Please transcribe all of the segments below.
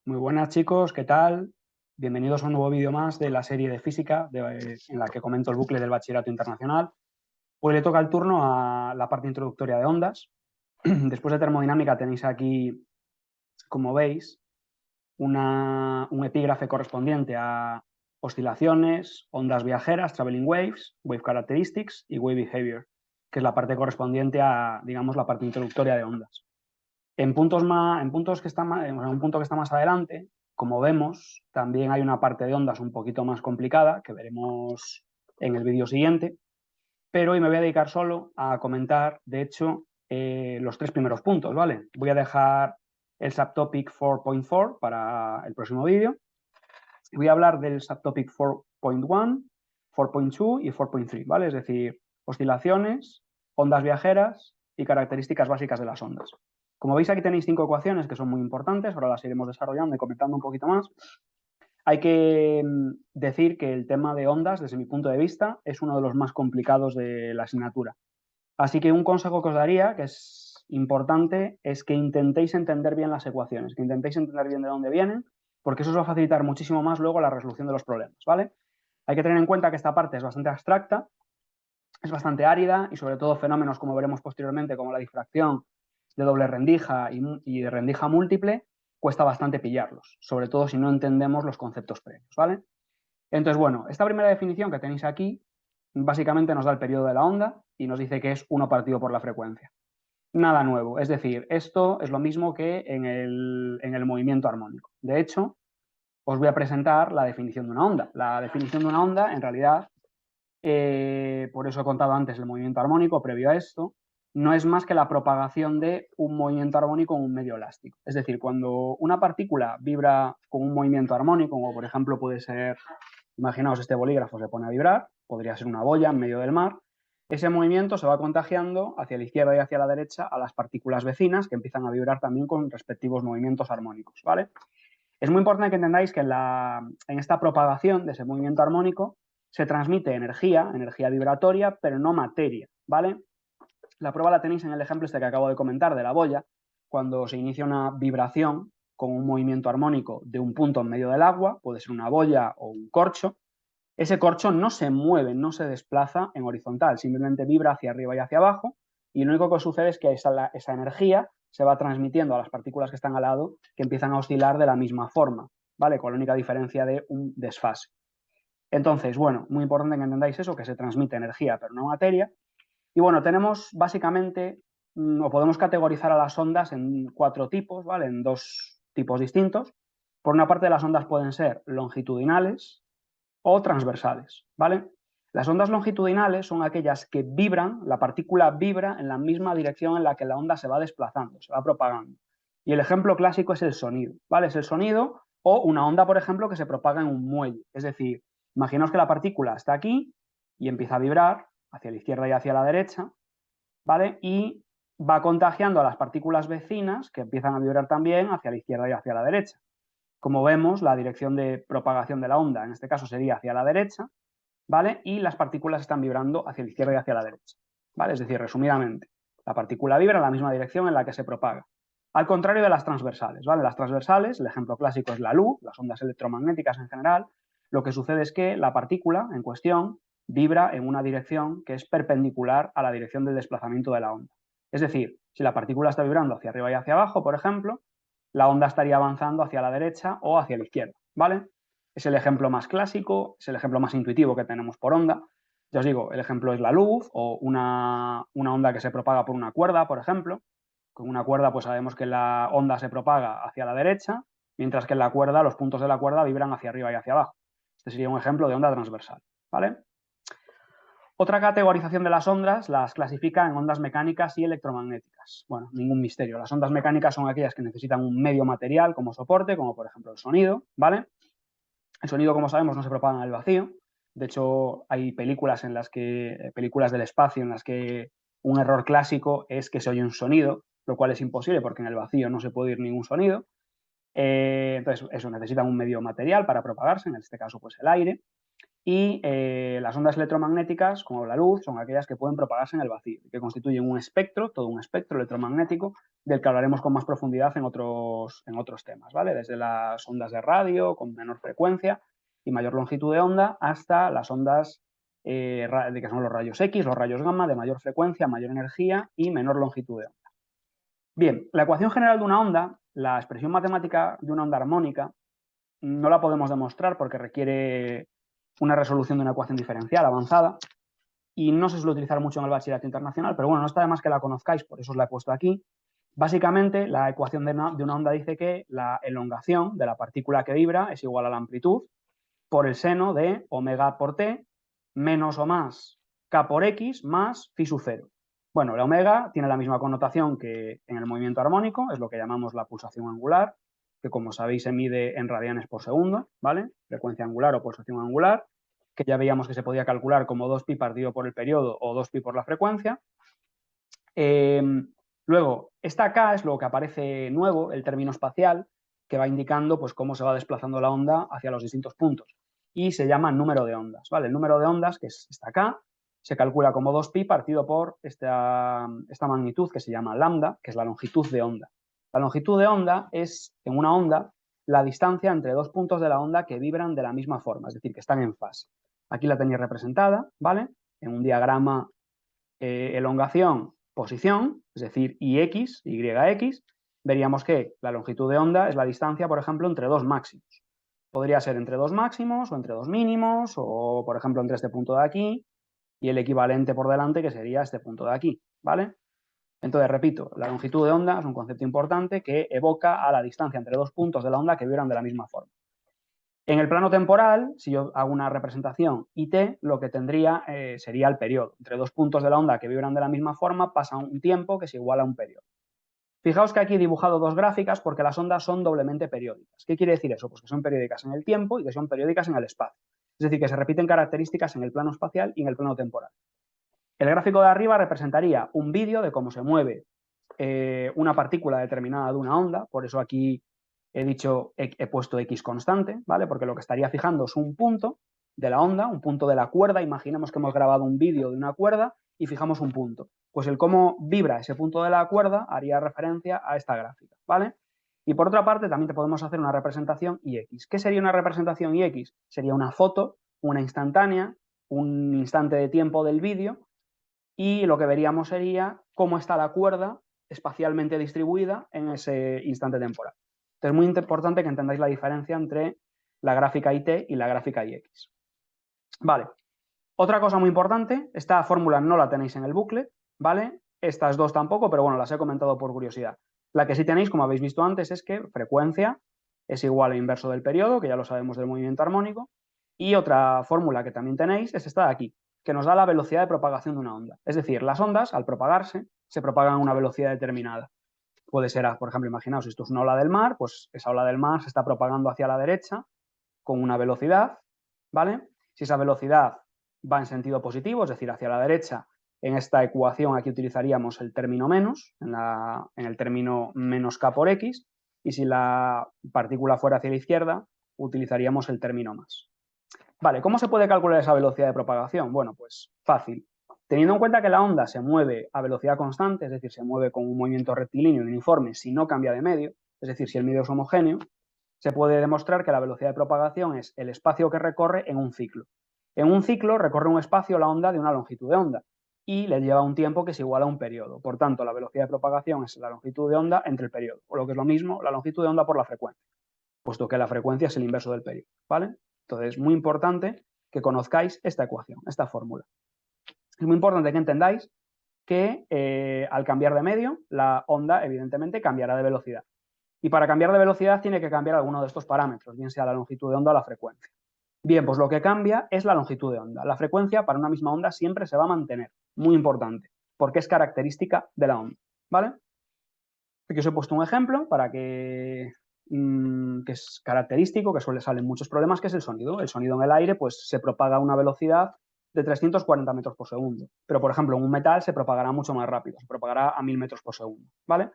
Muy buenas chicos, ¿qué tal? Bienvenidos a un nuevo vídeo más de la serie de física en la que comento el bucle del bachillerato internacional. Hoy le toca el turno a la parte introductoria de ondas. Después de termodinámica tenéis aquí, como veis, un epígrafe correspondiente a oscilaciones, ondas viajeras, traveling waves, wave characteristics y wave behavior, que es la parte correspondiente a, digamos, la parte introductoria de ondas. En puntos que están en un punto que está más adelante, como vemos, también hay una parte de ondas un poquito más complicada que veremos en el vídeo siguiente, pero hoy me voy a dedicar solo a comentar, de hecho, los tres primeros puntos, ¿vale? Voy a dejar el subtopic 4.4 para el próximo vídeo. Voy a hablar del subtopic 4.1, 4.2 y 4.3, ¿vale? Es decir, oscilaciones, ondas viajeras y características básicas de las ondas. Como veis, aquí tenéis 5 ecuaciones que son muy importantes, ahora las iremos desarrollando y comentando un poquito más. Hay que decir que el tema de ondas, desde mi punto de vista, es uno de los más complicados de la asignatura. Así que un consejo que os daría, que es importante, es que intentéis entender bien las ecuaciones, que intentéis entender bien de dónde vienen, porque eso os va a facilitar muchísimo más luego la resolución de los problemas, ¿vale? Hay que tener en cuenta que esta parte es bastante abstracta, es bastante árida y sobre todo fenómenos como veremos posteriormente, como la difracción de doble rendija y de rendija múltiple, cuesta bastante pillarlos, sobre todo si no entendemos los conceptos previos, ¿vale? Entonces, bueno, esta primera definición que tenéis aquí básicamente nos da el periodo de la onda y nos dice que es 1 partido por la frecuencia. Nada nuevo, es decir, esto es lo mismo que en el movimiento armónico. De hecho, os voy a presentar la definición de una onda. La definición de una onda, en realidad, por eso he contado antes el movimiento armónico previo a esto, no es más que la propagación de un movimiento armónico en un medio elástico. Es decir, cuando una partícula vibra con un movimiento armónico, como por ejemplo puede ser, imaginaos este bolígrafo se pone a vibrar, podría ser una boya en medio del mar, ese movimiento se va contagiando hacia la izquierda y hacia la derecha a las partículas vecinas que empiezan a vibrar también con respectivos movimientos armónicos, ¿vale? Es muy importante que entendáis que en esta propagación de ese movimiento armónico se transmite energía vibratoria, pero no materia, ¿vale? La prueba la tenéis en el ejemplo este que acabo de comentar de la boya, cuando se inicia una vibración con un movimiento armónico de un punto en medio del agua, puede ser una boya o un corcho, ese corcho no se mueve, no se desplaza en horizontal, simplemente vibra hacia arriba y hacia abajo, y lo único que sucede es que esa energía se va transmitiendo a las partículas que están al lado, que empiezan a oscilar de la misma forma, ¿vale? Con la única diferencia de un desfase. Entonces, bueno, muy importante que entendáis eso, que se transmite energía, pero no materia. Y bueno, tenemos básicamente, o podemos categorizar a las ondas en 4 tipos, ¿vale? En 2 tipos distintos. Por una parte, las ondas pueden ser longitudinales o transversales, ¿vale? Las ondas longitudinales son aquellas que vibran, la partícula vibra en la misma dirección en la que la onda se va desplazando, se va propagando. Y el ejemplo clásico es el sonido, ¿vale? Es el sonido o una onda, por ejemplo, que se propaga en un muelle. Es decir, imaginaos que la partícula está aquí y empieza a vibrar hacia la izquierda y hacia la derecha, ¿vale? Y va contagiando a las partículas vecinas que empiezan a vibrar también hacia la izquierda y hacia la derecha. Como vemos, la dirección de propagación de la onda, en este caso, sería hacia la derecha, ¿vale? Y las partículas están vibrando hacia la izquierda y hacia la derecha, ¿vale? Es decir, resumidamente, la partícula vibra en la misma dirección en la que se propaga. Al contrario de las transversales, ¿vale? Las transversales, el ejemplo clásico es la luz, las ondas electromagnéticas en general, lo que sucede es que la partícula en cuestión vibra en una dirección que es perpendicular a la dirección del desplazamiento de la onda. Es decir, si la partícula está vibrando hacia arriba y hacia abajo, por ejemplo, la onda estaría avanzando hacia la derecha o hacia la izquierda, ¿vale? Es el ejemplo más clásico, es el ejemplo más intuitivo que tenemos por onda. Ya os digo, el ejemplo es la luz o una onda que se propaga por una cuerda, por ejemplo. Con una cuerda pues sabemos que la onda se propaga hacia la derecha, mientras que en la cuerda los puntos de la cuerda vibran hacia arriba y hacia abajo. Este sería un ejemplo de onda transversal, ¿vale? Otra categorización de las ondas las clasifica en ondas mecánicas y electromagnéticas. Bueno, ningún misterio. Las ondas mecánicas son aquellas que necesitan un medio material como soporte, como por ejemplo el sonido, ¿vale? El sonido, como sabemos, no se propaga en el vacío. De hecho, hay películas películas del espacio en las que un error clásico es que se oye un sonido, lo cual es imposible porque en el vacío no se puede oír ningún sonido. Entonces, eso, necesitan un medio material para propagarse, en este caso, pues el aire. Y las ondas electromagnéticas, como la luz, son aquellas que pueden propagarse en el vacío, que constituyen un espectro, todo un espectro electromagnético, del que hablaremos con más profundidad en otros temas, ¿vale? Desde las ondas de radio, con menor frecuencia y mayor longitud de onda, hasta las ondas que son los rayos X, los rayos gamma, de mayor frecuencia, mayor energía y menor longitud de onda. Bien, la ecuación general de una onda, la expresión matemática de una onda armónica, no la podemos demostrar porque requiere una resolución de una ecuación diferencial avanzada y no se suele utilizar mucho en el bachillerato internacional, pero bueno, no está de más que la conozcáis, por eso os la he puesto aquí. Básicamente, la ecuación de una onda dice que la elongación de la partícula que vibra es igual a la amplitud por el seno de omega por t menos o más k por x más phi sub 0. Bueno, la omega tiene la misma connotación que en el movimiento armónico, es lo que llamamos la pulsación angular, que como sabéis se mide en radianes por segundo, ¿vale? Frecuencia angular o pulsación angular, que ya veíamos que se podía calcular como 2pi partido por el periodo o 2pi por la frecuencia. Luego, esta K es lo que aparece nuevo, el término espacial, que va indicando pues, cómo se va desplazando la onda hacia los distintos puntos. Y se llama número de ondas, ¿vale? El número de ondas, que es esta K, se calcula como 2pi partido por esta magnitud que se llama lambda, que es la longitud de onda. La longitud de onda es, en una onda, la distancia entre dos puntos de la onda que vibran de la misma forma, es decir, que están en fase. Aquí la tenéis representada, ¿vale? En un diagrama elongación, posición, es decir, YX, veríamos que la longitud de onda es la distancia, por ejemplo, entre dos máximos. Podría ser entre dos máximos o entre dos mínimos o, por ejemplo, entre este punto de aquí y el equivalente por delante que sería este punto de aquí, ¿vale? Entonces, repito, la longitud de onda es un concepto importante que evoca a la distancia entre dos puntos de la onda que vibran de la misma forma. En el plano temporal, si yo hago una representación IT, lo que tendría sería el periodo. Entre dos puntos de la onda que vibran de la misma forma pasa un tiempo que es igual a un periodo. Fijaos que aquí he dibujado dos gráficas porque las ondas son doblemente periódicas. ¿Qué quiere decir eso? Pues que son periódicas en el tiempo y que son periódicas en el espacio. Es decir, que se repiten características en el plano espacial y en el plano temporal. El gráfico de arriba representaría un vídeo de cómo se mueve una partícula determinada de una onda, por eso aquí he puesto X constante, ¿vale? Porque lo que estaría fijando es un punto de la onda, un punto de la cuerda. Imaginemos que hemos grabado un vídeo de una cuerda y fijamos un punto. Pues el cómo vibra ese punto de la cuerda haría referencia a esta gráfica, ¿vale? Y por otra parte, también te podemos hacer una representación IX. ¿Qué sería una representación IX? Sería una foto, una instantánea, un instante de tiempo del vídeo, y lo que veríamos sería cómo está la cuerda espacialmente distribuida en ese instante temporal. Entonces, es muy importante que entendáis la diferencia entre la gráfica IT y la gráfica IX. Vale. Otra cosa muy importante, esta fórmula no la tenéis en el booklet, ¿vale? Estas dos tampoco, pero bueno, las he comentado por curiosidad. La que sí tenéis, como habéis visto antes, es que frecuencia es igual al inverso del periodo, que ya lo sabemos del movimiento armónico, y otra fórmula que también tenéis es esta de aquí, que nos da la velocidad de propagación de una onda. Es decir, las ondas, al propagarse, se propagan a una velocidad determinada. Puede ser, por ejemplo, imaginaos, esto es una ola del mar, pues esa ola del mar se está propagando hacia la derecha con una velocidad, ¿vale? Si esa velocidad va en sentido positivo, es decir, hacia la derecha, en esta ecuación aquí utilizaríamos el término menos, en el término menos k por x, y si la partícula fuera hacia la izquierda, utilizaríamos el término más. Vale, ¿cómo se puede calcular esa velocidad de propagación? Bueno, pues fácil. Teniendo en cuenta que la onda se mueve a velocidad constante, es decir, se mueve con un movimiento rectilíneo y uniforme si no cambia de medio, es decir, si el medio es homogéneo, se puede demostrar que la velocidad de propagación es el espacio que recorre en un ciclo. En un ciclo recorre un espacio la onda de una longitud de onda y le lleva un tiempo que es igual a un periodo. Por tanto, la velocidad de propagación es la longitud de onda entre el periodo, o lo que es lo mismo, la longitud de onda por la frecuencia, puesto que la frecuencia es el inverso del periodo, ¿vale? Entonces, es muy importante que conozcáis esta ecuación, esta fórmula. Es muy importante que entendáis que al cambiar de medio, la onda evidentemente cambiará de velocidad. Y para cambiar de velocidad tiene que cambiar alguno de estos parámetros, bien sea la longitud de onda o la frecuencia. Bien, pues lo que cambia es la longitud de onda. La frecuencia para una misma onda siempre se va a mantener, muy importante, porque es característica de la onda, ¿vale? Aquí os he puesto un ejemplo para que es característico, que suele salir muchos problemas, que es el sonido. El sonido en el aire pues se propaga a una velocidad de 340 metros por segundo. Pero, por ejemplo, en un metal se propagará mucho más rápido, se propagará a 1000 metros por segundo, ¿vale?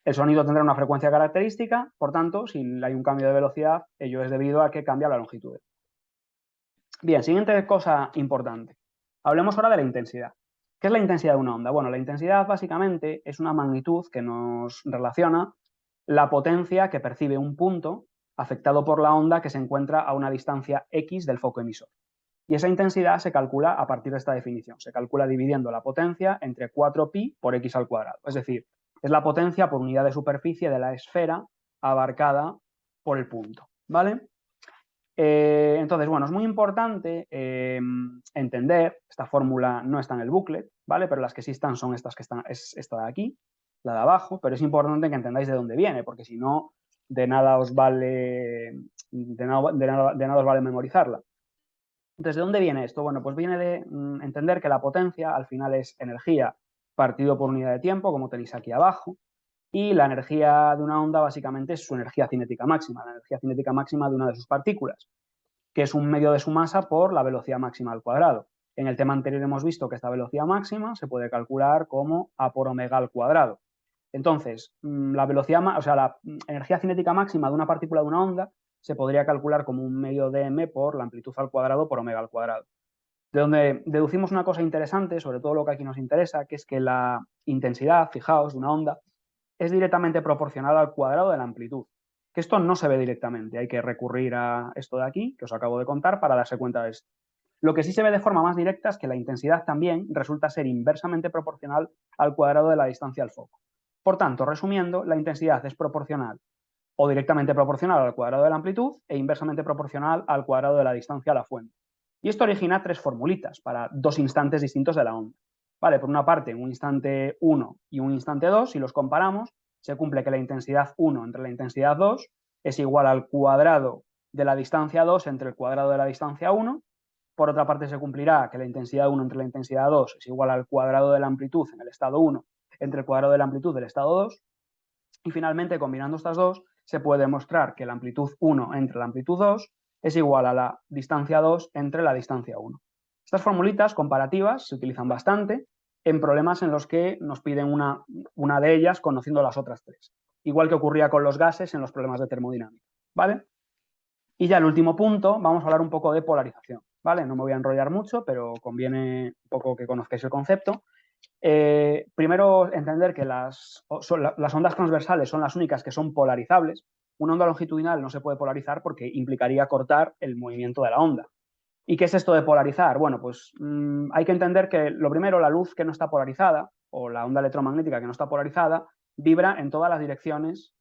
El sonido tendrá una frecuencia característica, por tanto, si hay un cambio de velocidad, ello es debido a que cambia la longitud. Bien, siguiente cosa importante. Hablemos ahora de la intensidad. ¿Qué es la intensidad de una onda? Bueno, la intensidad básicamente es una magnitud que nos relaciona la potencia que percibe un punto afectado por la onda que se encuentra a una distancia x del foco emisor. Y esa intensidad se calcula a partir de esta definición. Se calcula dividiendo la potencia entre 4pi por x al cuadrado. Es decir, es la potencia por unidad de superficie de la esfera abarcada por el punto. ¿Vale? Entonces, bueno, es muy importante entender, esta fórmula no está en el booklet, ¿vale? Pero las que sí están son estas que están, es esta de aquí, la de abajo, pero es importante que entendáis de dónde viene, porque si no, de nada os vale, de nada os vale memorizarla. Entonces, ¿de dónde viene esto? Bueno, pues viene de entender que la potencia al final es energía partido por unidad de tiempo, como tenéis aquí abajo, y la energía de una onda básicamente es su energía cinética máxima, la energía cinética máxima de una de sus partículas, que es un medio de su masa por la velocidad máxima al cuadrado. En el tema anterior hemos visto que esta velocidad máxima se puede calcular como a por omega al cuadrado. Entonces, la velocidad, o sea, la energía cinética máxima de una partícula de una onda se podría calcular como un medio de m por la amplitud al cuadrado por omega al cuadrado. De donde deducimos una cosa interesante, sobre todo lo que aquí nos interesa, que es que la intensidad, fijaos, de una onda es directamente proporcional al cuadrado de la amplitud. Que esto no se ve directamente, hay que recurrir a esto de aquí, que os acabo de contar, para darse cuenta de esto. Lo que sí se ve de forma más directa es que la intensidad también resulta ser inversamente proporcional al cuadrado de la distancia al foco. Por tanto, resumiendo, la intensidad es proporcional o directamente proporcional al cuadrado de la amplitud e inversamente proporcional al cuadrado de la distancia a la fuente. Y esto origina tres formulitas para dos instantes distintos de la onda. Vale, por una parte, un instante 1 y un instante 2, si los comparamos, se cumple que la intensidad 1 entre la intensidad 2 es igual al cuadrado de la distancia 2 entre el cuadrado de la distancia 1. Por otra parte, se cumplirá que la intensidad 1 entre la intensidad 2 es igual al cuadrado de la amplitud en el estado 1 entre el cuadrado de la amplitud del estado 2. Y finalmente, combinando estas dos, se puede demostrar que la amplitud 1 entre la amplitud 2 es igual a la distancia 2 entre la distancia 1. Estas formulitas comparativas se utilizan bastante en problemas en los que nos piden una de ellas conociendo las otras tres. Igual que ocurría con los gases en los problemas de termodinámica. ¿Vale? Y ya el último punto, vamos a hablar un poco de polarización. ¿Vale? No me voy a enrollar mucho, pero conviene un poco que conozcáis el concepto. Primero, entender que las ondas transversales son las únicas que son polarizables. Una onda longitudinal no se puede polarizar porque implicaría cortar el movimiento de la onda. ¿Y qué es esto de polarizar? Bueno, pues hay que entender que lo primero, la luz que no está polarizada, o la onda electromagnética que no está polarizada, vibra en todas las direcciones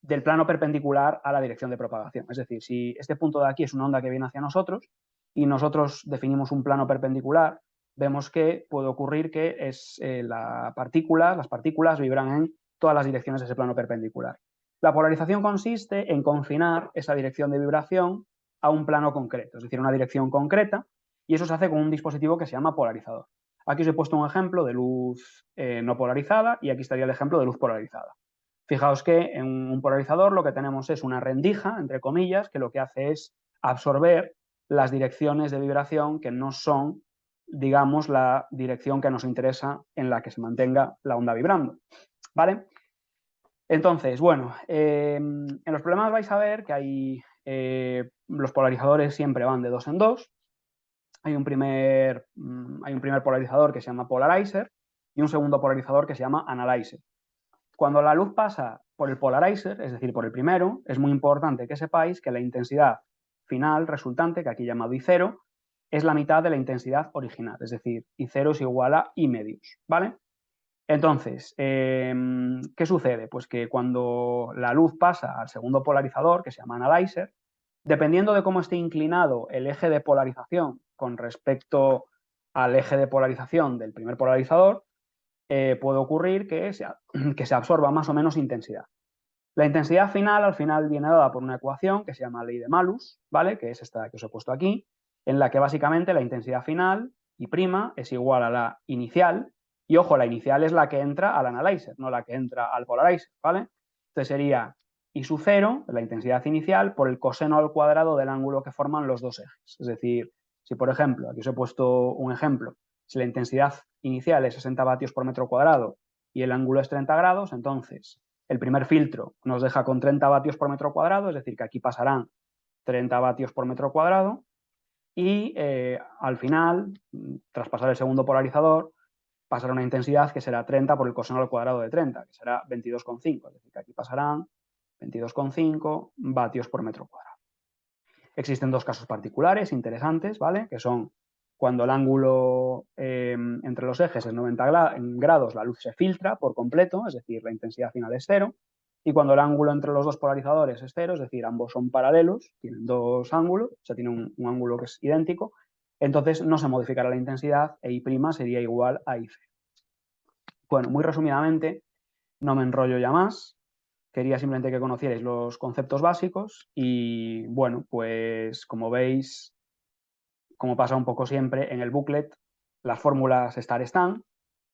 del plano perpendicular a la dirección de propagación. Es decir, si este punto de aquí es una onda que viene hacia nosotros y nosotros definimos un plano perpendicular, vemos que puede ocurrir que las partículas vibran en todas las direcciones de ese plano perpendicular. La polarización consiste en confinar esa dirección de vibración a un plano concreto, es decir, una dirección concreta, y eso se hace con un dispositivo que se llama polarizador. Aquí os he puesto un ejemplo de luz no polarizada y aquí estaría el ejemplo de luz polarizada. Fijaos que en un polarizador lo que tenemos es una rendija, entre comillas, que lo que hace es absorber las direcciones de vibración que no son, digamos, la dirección que nos interesa en la que se mantenga la onda vibrando. ¿Vale? Entonces, bueno, en los problemas vais a ver que los polarizadores siempre van de dos en dos. Hay un primer polarizador que se llama polarizer y un segundo polarizador que se llama analyzer. Cuando la luz pasa por el polarizer, es decir, por el primero, es muy importante que sepáis que la intensidad final resultante, que aquí llamado I0, es la mitad de la intensidad original, es decir, I0 es igual a I medios, ¿vale? Entonces, ¿qué sucede? Pues que cuando la luz pasa al segundo polarizador, que se llama analyzer, dependiendo de cómo esté inclinado el eje de polarización con respecto al eje de polarización del primer polarizador, puede ocurrir que se absorba más o menos intensidad. La intensidad final, al final, viene dada por una ecuación que se llama ley de Malus, ¿vale? Que es esta que os he puesto aquí, en la que básicamente la intensidad final, I', es igual a la inicial, y ojo, la inicial es la que entra al analyzer, no la que entra al polarizer, ¿vale? Entonces sería I sub 0, la intensidad inicial, por el coseno al cuadrado del ángulo que forman los dos ejes. Es decir, si por ejemplo, aquí os he puesto un ejemplo, si la intensidad inicial es 60 vatios por metro cuadrado y el ángulo es 30 grados, entonces el primer filtro nos deja con 30 vatios por metro cuadrado, es decir, que aquí pasarán 30 vatios por metro cuadrado, y al final, tras pasar el segundo polarizador, pasará una intensidad que será 30 por el coseno al cuadrado de 30, que será 22,5. Es decir, que aquí pasarán 22,5 vatios por metro cuadrado. Existen dos casos particulares interesantes, ¿vale? Que son cuando el ángulo entre los ejes es 90 grados, la luz se filtra por completo, es decir, la intensidad final es cero, y cuando el ángulo entre los dos polarizadores es cero, es decir, ambos son paralelos, tienen dos ángulos, o sea, tienen un ángulo que es idéntico, entonces no se modificará la intensidad e I' sería igual a I0. Bueno, muy resumidamente, no me enrollo ya más, quería simplemente que conocierais los conceptos básicos y, bueno, pues como veis, como pasa un poco siempre en el booklet, las fórmulas están,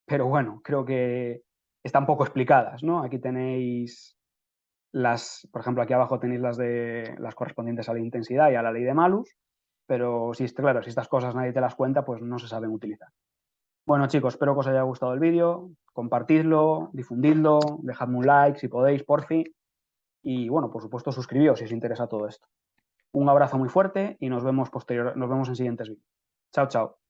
pero bueno, creo que están poco explicadas, ¿no? Aquí tenéis por ejemplo, aquí abajo tenéis las correspondientes a la intensidad y a la ley de Malus, pero claro, si estas cosas nadie te las cuenta, pues no se saben utilizar. Bueno, chicos, espero que os haya gustado el vídeo, compartidlo, difundidlo, dejadme un like si podéis, porfi, y bueno, por supuesto, suscribíos si os interesa todo esto. Un abrazo muy fuerte y nos vemos en siguientes vídeos. Chao, chao.